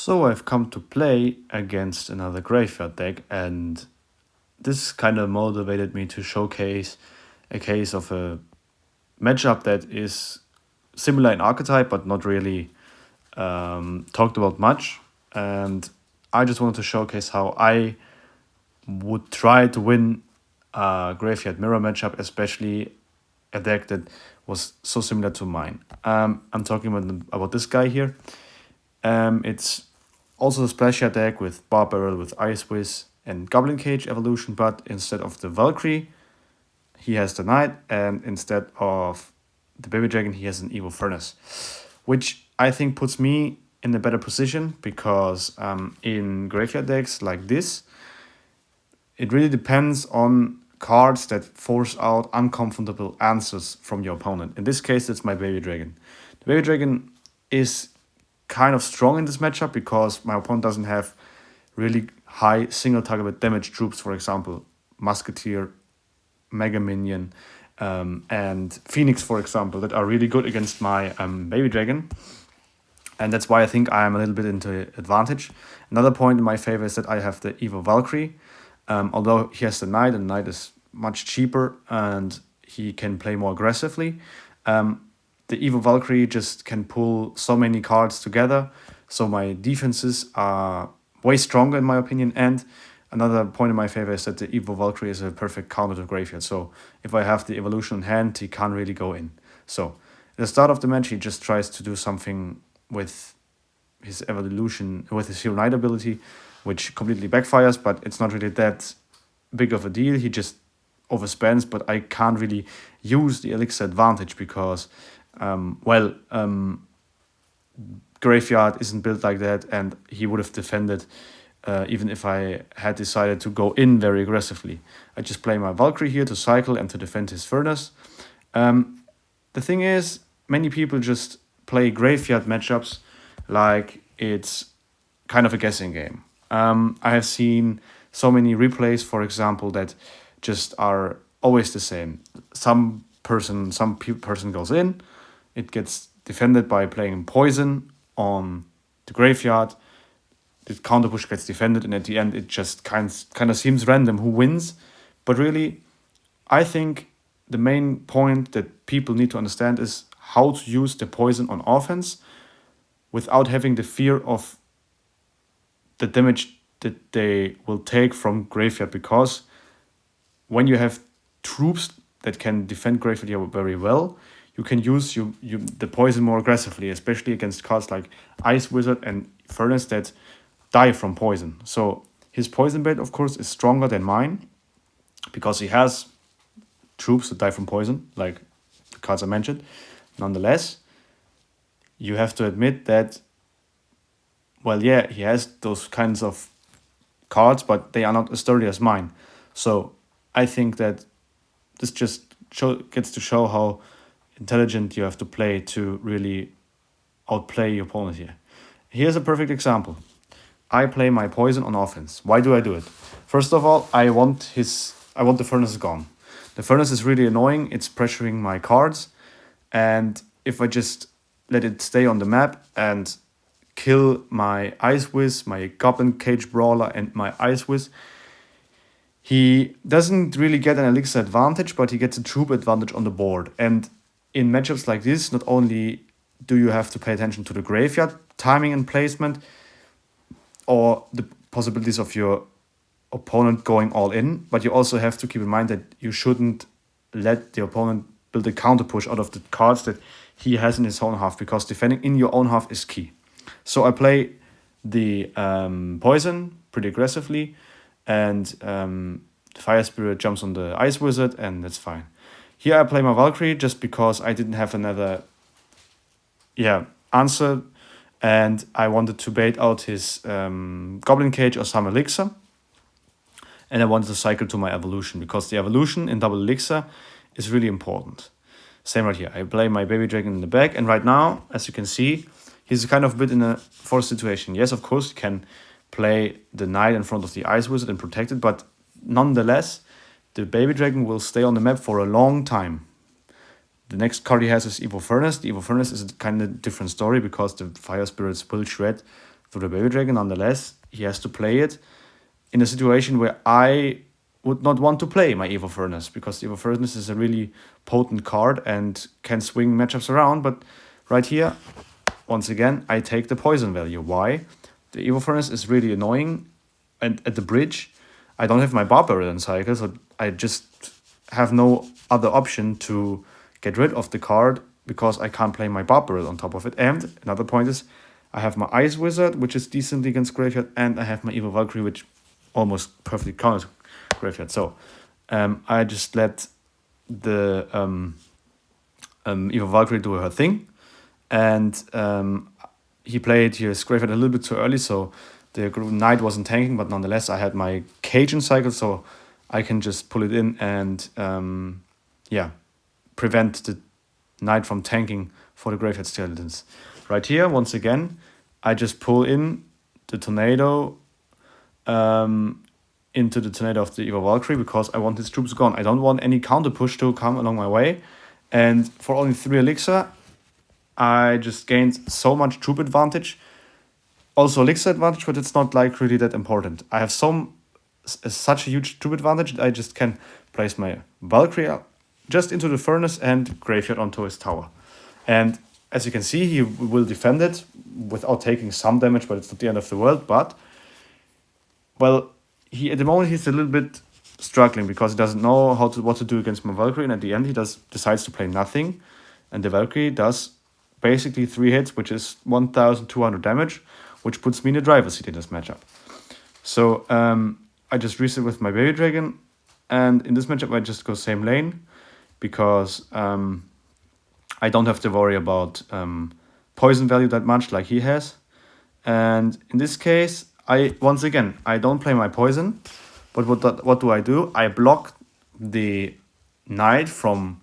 So I've come to play against another graveyard deck, and this kind of motivated me to showcase a case of a matchup that is similar in archetype, but not really talked about much. And I just wanted to showcase how I would try to win a graveyard mirror matchup, especially a deck that was so similar to mine. I'm talking about this guy here. It's also a splasher deck with Bar Barrel with Ice Wiz and Goblin Cage evolution, but instead of the Valkyrie, he has the Knight, and instead of the Baby Dragon, he has an Evo Furnace, which I think puts me in a better position because in graveyard decks like this, it really depends on cards that force out uncomfortable answers from your opponent. In this case, it's my Baby Dragon. The Baby Dragon is kind of strong in this matchup because my opponent doesn't have really high single target damage troops, for example, Musketeer, Mega Minion, and Phoenix, for example, that are really good against my Baby Dragon. And that's why I think I am a little bit into advantage. Another point in my favor is that I have the Evo Valkyrie. Although he has the Knight, and the Knight is much cheaper and he can play more aggressively. The Evo Valkyrie just can pull so many cards together, so my defenses are way stronger in my opinion. And another point in my favor is that the Evo Valkyrie is a perfect counter to Graveyard. So if I have the evolution in hand, he can't really go in. So at the start of the match, he just tries to do something with his evolution, with his Hero Knight ability, which completely backfires, but it's not really that big of a deal. He just overspends, but I can't really use the elixir advantage because, Graveyard isn't built like that, and he would have defended even if I had decided to go in very aggressively. I just play my Valkyrie here to cycle and to defend his Furnace. The thing is, many people just play Graveyard matchups like it's kind of a guessing game. I have seen so many replays, for example, that just are always the same. Some person goes in, it gets defended by playing poison on the graveyard. The counter push gets defended, and at the end, it just kind of seems random who wins. But really, I think the main point that people need to understand is how to use the poison on offense without having the fear of the damage that they will take from graveyard, because when you have troops that can defend graveyard very well, you can use the poison more aggressively, especially against cards like Ice Wizard and Furnace that die from poison. So his poison bait, of course, is stronger than mine because he has troops that die from poison, like the cards I mentioned. Nonetheless, you have to admit that, well, yeah, he has those kinds of cards, but they are not as sturdy as mine. So I think that this just gets to show how intelligent you have to play to really outplay your opponent here. Here's a perfect example. I play my poison on offense. Why do I do it? First of all, I want the Furnace gone. The Furnace is really annoying. It's pressuring my cards. And if I just let it stay on the map and kill my Ice Wiz, my Goblin Cage Brawler, and my Ice Wiz, he doesn't really get an elixir advantage, but he gets a troop advantage on the board. And in matchups like this, not only do you have to pay attention to the graveyard timing and placement, or the possibilities of your opponent going all in, but you also have to keep in mind that you shouldn't let the opponent build a counter push out of the cards that he has in his own half, because defending in your own half is key. So I play the poison pretty aggressively, and the Fire Spirit jumps on the Ice Wizard, and that's fine. Here I play my Valkyrie just because I didn't have another answer, and I wanted to bait out his Goblin Cage or some elixir, and I wanted to cycle to my evolution because the evolution in double elixir is really important. Same right here. I play my Baby Dragon in the back, and right now, as you can see, he's kind of a bit in a forced situation. Yes, of course, he can play the Knight in front of the Ice Wizard and protect it, but nonetheless, the Baby Dragon will stay on the map for a long time. The next card he has is Evo Furnace. The Evo Furnace is a kind of different story because the Fire Spirits will shred through the Baby Dragon. Nonetheless, he has to play it in a situation where I would not want to play my Evo Furnace, because Evo Furnace is a really potent card and can swing matchups around. But right here, once again, I take the poison value. Why? The Evo Furnace is really annoying, and at the bridge, I don't have my Barbarrel in cycle, so I just have no other option to get rid of the card because I can't play my Barbarrel on top of it. And another point is, I have my Ice Wizard, which is decently against Graveyard, and I have my Evo Valkyrie, which almost perfectly counters Graveyard. So I just let the Evo Valkyrie do her thing, and he played his Graveyard a little bit too early, so the Knight wasn't tanking, but nonetheless I had my Cajun cycle, so I can just pull it in and prevent the Knight from tanking for the Graveyard Skeletons. Right here, once again, I just pull in the Tornado into the Tornado of the Evo Valkyrie because I want his troops gone. I don't want any counter push to come along my way. And for only 3 elixir, I just gained so much troop advantage. Also elixir advantage, but it's not like really that important. I have such a huge troop advantage that I just can place my Valkyrie just into the furnace and Graveyard onto his tower. And as you can see, he will defend it without taking some damage, but it's not the end of the world. But, well, at the moment he's a little bit struggling because he doesn't know what to do against my Valkyrie, and at the end he decides to play nothing, and the Valkyrie does basically 3 hits, which is 1,200 damage, which puts me in the driver's seat in this matchup. So I just reset with my Baby Dragon, and in this matchup I just go same lane because I don't have to worry about poison value that much like he has. And in this case, I don't play my poison, but what do? I block the Knight from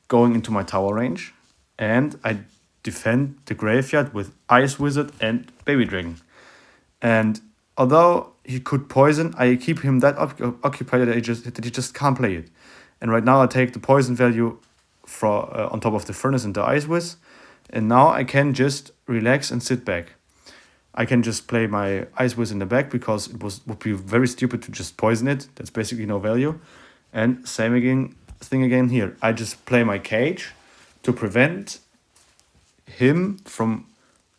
going into my tower range, and I defend the Graveyard with Ice Wizard and Baby Dragon. And although he could poison, I keep him that occupied that he just can't play it. And right now I take the poison value on top of the furnace and the Ice Wiz, and now I can just relax and sit back. I can just play my Ice Wiz in the back because would be very stupid to just poison it. That's basically no value. And same thing again here. I just play my Cage to prevent him from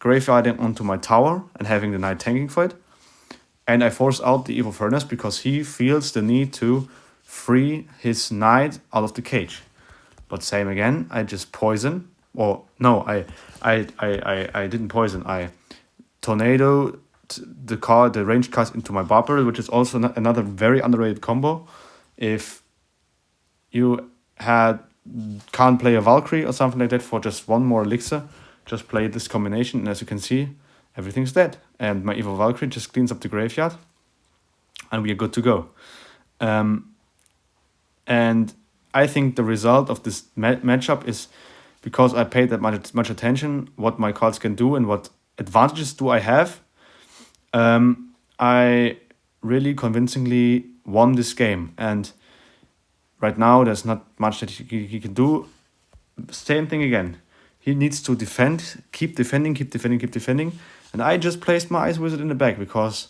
graveyarding onto my tower and having the Knight tanking for it. And I force out the Evo Furnace because he feels the need to free his Knight out of the cage. But same again, I just poison. Or no, I didn't poison. I Tornado the range cast into my Barbarrel, which is also another very underrated combo. If you can't play a Valkyrie or something like that for just 1 more elixir, just play this combination, and as you can see, everything's dead. And my Evo Valkyrie just cleans up the graveyard, and we are good to go. And I think the result of this matchup is, because I paid that much attention, what my cards can do and what advantages do I have, I really convincingly won this game. And right now, there's not much that he can do. Same thing again. He needs to defend, keep defending. And I just placed my Ice Wizard in the back because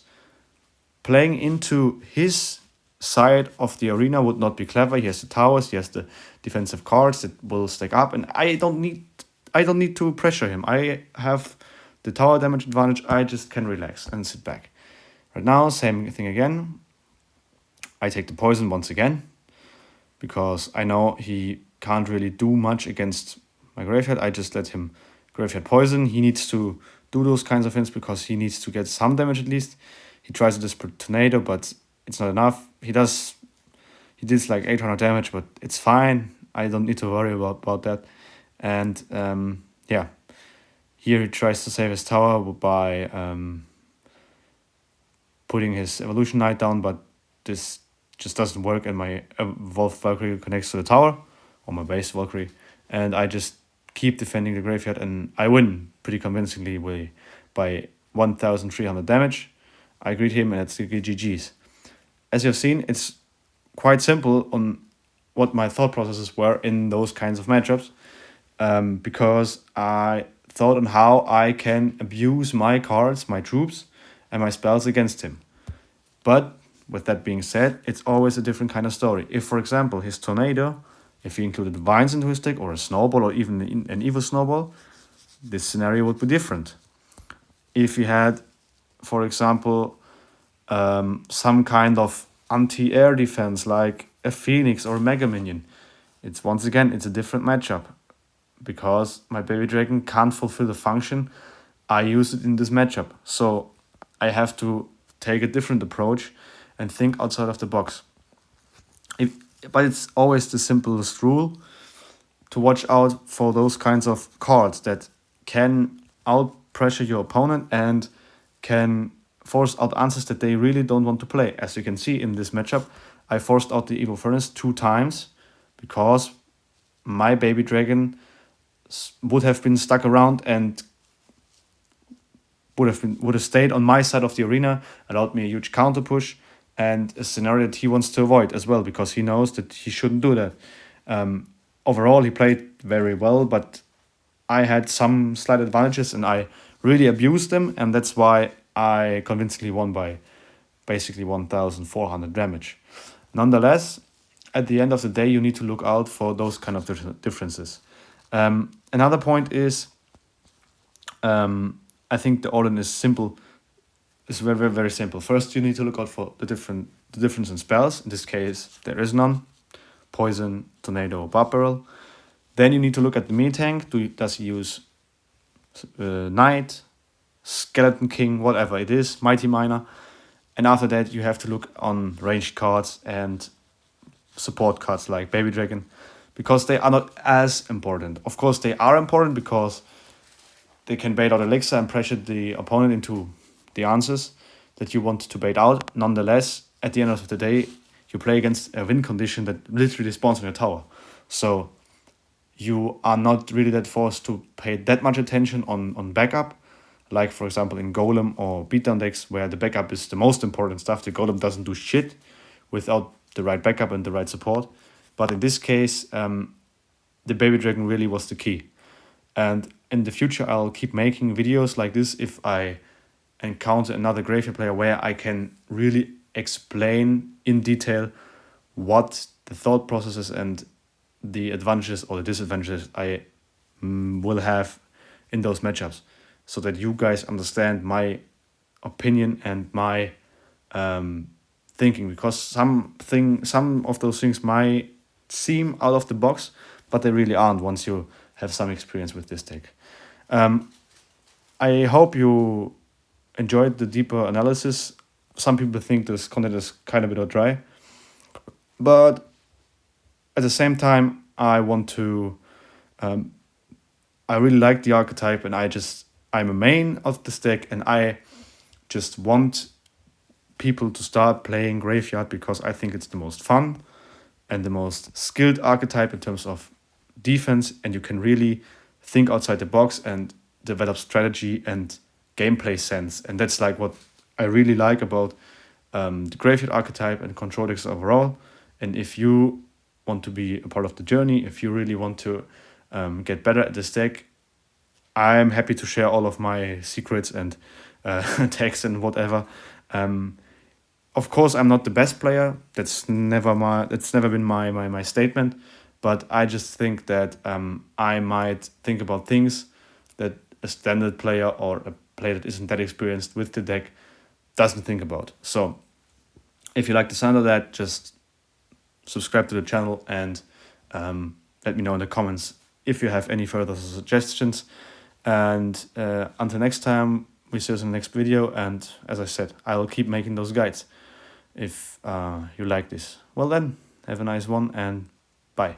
playing into his side of the arena would not be clever. He has the towers, he has the defensive cards that will stack up, and I don't need to pressure him. I have the tower damage advantage. I just can relax and sit back. Right now, same thing again. I take the poison once again because I know he can't really do much against my Graveyard. I just let him Graveyard poison. He needs to do those kinds of things because he needs to get some damage at least. He tries to disperse Tornado, but it's not enough. He did like 800 damage, but it's fine. I don't need to worry about that. And here he tries to save his tower by putting his Evolution Knight down, but this just doesn't work, and my Evolved Valkyrie connects to the tower, or my base Valkyrie, and I just keep defending the Graveyard, and I win pretty convincingly by 1,300 damage. I greet him, and it's the GG's. As you've seen, it's quite simple on what my thought processes were in those kinds of matchups, because I thought on how I can abuse my cards, my troops, and my spells against him. But with that being said, it's always a different kind of story. If, for example, his tornado, if he included vines into his deck, or a snowball, or even an evil snowball, this scenario would be different. If he had, for example, some kind of anti-air defense like a Phoenix or a Mega Minion, it's once again, it's a different matchup because my baby dragon can't fulfill the function I use it in this matchup. So I have to take a different approach and think outside of the box. But it's always the simplest rule to watch out for those kinds of cards that can out pressure your opponent and can force out answers that they really don't want to play. As you can see in this matchup, I forced out the Evil Furnace 2 times because my baby dragon would have been stuck around and would have stayed on my side of the arena, allowed me a huge counter push, and a scenario that he wants to avoid as well because he knows that he shouldn't do that. Overall, he played very well, but I had some slight advantages and I really abused them, and that's why I convincingly won by basically 1,400 damage. Nonetheless, at the end of the day, you need to look out for those kind of differences. Another point is, I think the all-in is simple. It's very, very, very simple. First, you need to look out for the difference in spells. In this case, there is none. Poison, Tornado, Barb Barrel. Then you need to look at the meat tank. Does he use Knight, Skeleton King, whatever it is, Mighty Miner. And after that, you have to look on ranged cards and support cards like Baby Dragon, because they are not as important. Of course, they are important because they can bait out Elixir and pressure the opponent into the answers that you want to bait out. Nonetheless, at the end of the day, you play against a win condition that literally spawns in your tower. So you are not really that forced to pay that much attention on backup. Like, for example, in Golem or Beatdown decks, where the backup is the most important stuff. The Golem doesn't do shit without the right backup and the right support. But in this case, the Baby Dragon really was the key. And in the future, I'll keep making videos like this if I encounter another graveyard player where I can really explain in detail what the thought processes and the advantages or the disadvantages I will have in those matchups, so that you guys understand my opinion and my thinking, because some of those things might seem out of the box, but they really aren't once you have some experience with this deck. I hope you enjoyed the deeper analysis. Some people think this content is kind of a bit dry, but at the same time, I want to. I really like the archetype, and I'm a main of this deck, and I just want people to start playing Graveyard because I think it's the most fun and the most skilled archetype in terms of defense, and you can really think outside the box and develop strategy and gameplay sense. And that's like what I really like about the Graveyard archetype and control decks overall. And if you want to be a part of the journey, if you really want to get better at this deck, I'm happy to share all of my secrets and texts and whatever. Of course, I'm not the best player. That's never been my statement. But I just think that I might think about things that a standard player or a player that isn't that experienced with the deck doesn't think about. So if you like the sound of that, just subscribe to the channel and let me know in the comments if you have any further suggestions. And until next time, we see us in the next video. And as I said, I will keep making those guides if you like this. Well then, have a nice one and bye.